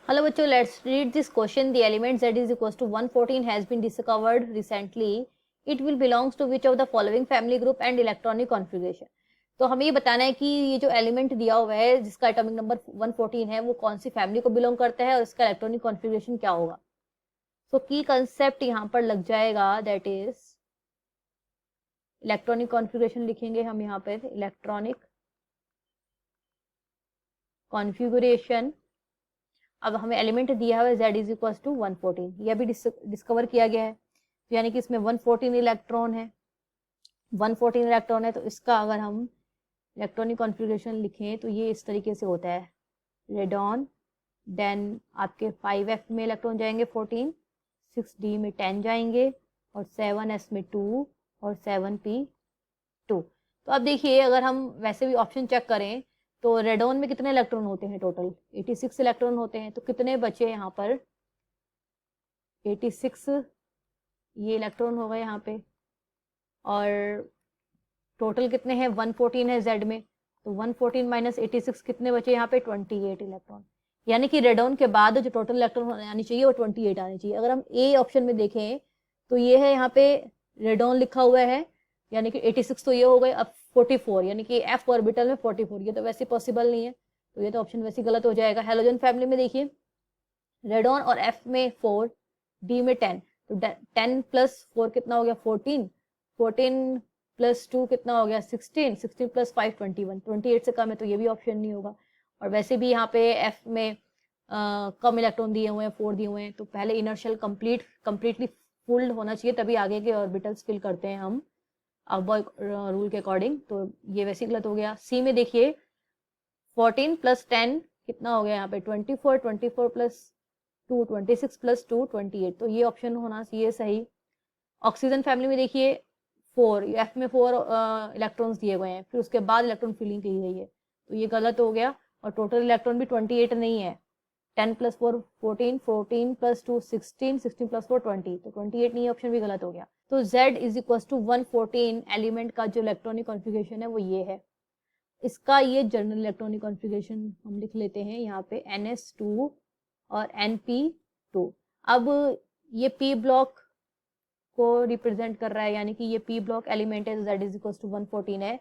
Hello बच्चों, let's read this question. The element z is equals to 114 has been discovered recently. It will belongs to which of the following family group and electronic configuration. तो हमें ये बताना है कि ये जो element दिया हुआ है जिसका एटॉमिक नंबर 114 है वो कौन सी फैमिली को बिलोंग करता है और इसका इलेक्ट्रॉनिक कॉन्फ़िगरेशन क्या होगा। सो की कंसेप्ट यहाँ पर लग जाएगा, दैट इज इलेक्ट्रॉनिक कॉन्फ़िगरेशन लिखेंगे हम यहाँ पे, इलेक्ट्रॉनिक कॉन्फ़िगरेशन। अब हमें एलिमेंट दिया हुआ है z इज इक्वल टू 114, यह भी डिस्कवर किया गया है, तो यानी कि इसमें 114 इलेक्ट्रॉन है। 114 इलेक्ट्रॉन है तो इसका अगर हम इलेक्ट्रॉनिक कॉन्फ़िगरेशन लिखें तो ये इस तरीके से होता है, रेडॉन, देन आपके 5f में इलेक्ट्रॉन जाएंगे 14, 6d में 10 जाएंगे और 7s में 2 और 7p2। तो अब देखिए अगर हम वैसे भी ऑप्शन चेक करें तो रेडॉन में कितने इलेक्ट्रॉन होते हैं, टोटल 86 इलेक्ट्रॉन होते हैं। तो कितने बचे यहाँ पर, 86 ये इलेक्ट्रॉन हो गए यहाँ पे, और टोटल कितने हैं 114 है जेड में, तो 114 माइनस 86 कितने बचे यहाँ पे, 28 इलेक्ट्रॉन। यानी कि रेडॉन के बाद जो टोटल इलेक्ट्रॉन आनी चाहिए वो 28 आनी चाहिए। अगर हम ए ऑप्शन में देखें तो ये है यहाँ पे रेडॉन लिखा हुआ है, यानी कि 86 तो ये हो गए। अब 44 यानी कि एफ ऑर्बिटल में 44, ये तो वैसे पॉसिबल नहीं है, तो ये तो ऑप्शन वैसे गलत हो जाएगा। हेलोजन फैमिली में देखिए रेडॉन और एफ में 4, डी में 10, तो 10 प्लस 4 कितना हो गया 14, 14 प्लस 2 कितना हो गया 16, 16 प्लस 5 21, 28 से कम है तो ये भी ऑप्शन नहीं होगा। और वैसे भी यहाँ पे एफ में कम इलेक्ट्रॉन दिए हुए हैं, 4 दिए हुए हैं, तो पहले इनर्शियल कंप्लीटली फुल्ड होना चाहिए तभी आगे के ऑर्बिटल्स फिल करते हैं हम अबॉय रूल के अकॉर्डिंग, तो ये वैसे गलत हो गया। सी में देखिए 14 प्लस 10 कितना हो गया यहाँ पे 24, 24 प्लस 2 26 प्लस 2 28, तो ये ऑप्शन होना चाहिए सही। ऑक्सीजन फैमिली में देखिए 4, एफ में 4 इलेक्ट्रॉन्स दिए हुए हैं, फिर उसके बाद इलेक्ट्रॉन फिलिंग की गई है, तो ये गलत हो गया। और टोटल इलेक्ट्रॉन भी 28 नहीं है, 10 प्लस 4 14, 14 प्लस 2 16, 16 प्लस 4 20, तो 28 नहीं, ऑप्शन भी गलत हो गया। तो Z is equal to 114 element का जो इलेक्ट्रॉनिक कॉन्फ़िगरेशन है वो ये है। इसका ये जनरल इलेक्ट्रॉनिक कॉन्फ़िगरेशन हम लिख लेते हैं यहाँ पे NS2 और NP2। अब ये P ब्लॉक को रिप्रेजेंट कर रहा है, यानी कि ये P ब्लॉक एलिमेंट है, Z इज इक्वल टू 114 है,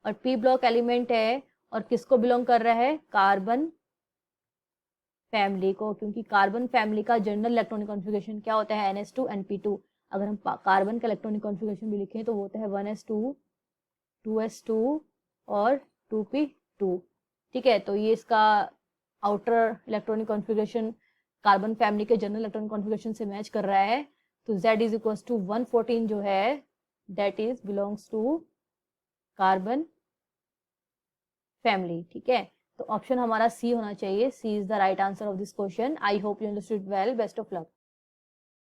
और P ब्लॉक एलिमेंट है और किसको बिलोंग कर रहा है, कार्बन फैमिली को, क्योंकि कार्बन फैमिली का जनरल इलेक्ट्रॉनिक कॉन्फ़िगरेशन क्या होता है NS2 NP2। अगर हम कार्बन का इलेक्ट्रॉनिक कॉन्फ़िगरेशन भी लिखें तो वो होता है 1s2 2s2 और 2p2। ठीक है, तो ये इसका outer electronic configuration carbon family के जनरल इलेक्ट्रॉनिक कॉन्फ़िगरेशन से मैच कर रहा है, तो Z इज इक्वल टू 114 जो है that is belongs to carbon family. ठीक है, तो ऑप्शन हमारा सी होना चाहिए, C is the right answer of this question. I hope you understood well, best of luck.